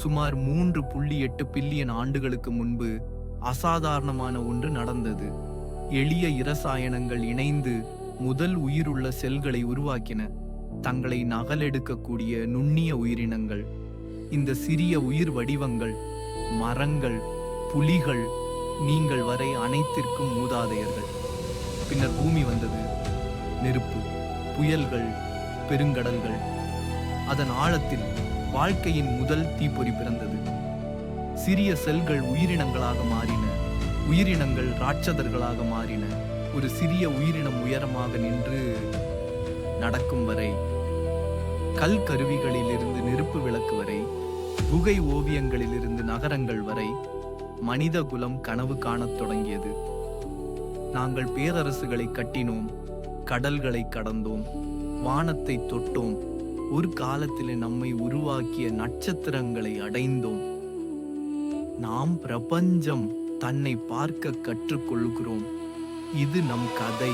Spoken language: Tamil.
சுமார் 3.8 பில்லியன் ஆண்டுகளுக்கு முன்பு அசாதாரணமான ஒன்று நடந்தது. எளிய இரசாயனங்கள் இணைந்து முதல் உயிருள்ள செல்களை உருவாக்கின. தங்களை நகலெடுக்கக்கூடிய நுண்ணிய உயிரினங்கள். இந்த சிறிய உயிர் வடிவங்கள் மரங்கள், புலிகள், நீங்கள் வரை அனைத்திற்கும் மூதாதையர்கள். பின்னர் பூமி வந்தது. நெருப்பு, புயல்கள், பெருங்கடல்கள். அதன் ஆழத்தில் வாழ்க்கையின் முதல் தீப்பொறி பிறந்தது. சிறிய செல்கள் உயிரினங்களாக மாறின. உயிரினங்கள் ராட்சதர்களாக மாறின. ஒரு சிறிய உயிரினம் உயரமாக நின்று நடக்கும் வரை, கல் கருவிகளிலிருந்து நெருப்பு விளக்கு வரை, குகை ஓவியங்களிலிருந்து நகரங்கள் வரை மனித குலம் கனவு காணத் தொடங்கியது. நாங்கள் பேரரசுகளை கட்டினோம், கடல்களை கடந்தோம், வானத்தை தொட்டோம், ஒரு காலத்தில் நம்மை உருவாக்கிய நட்சத்திரங்களை அடைந்தோம். நாம் பிரபஞ்சம் தன்னை பார்க்க கற்றுக்கொள்கிறோம். இது நம் கதை.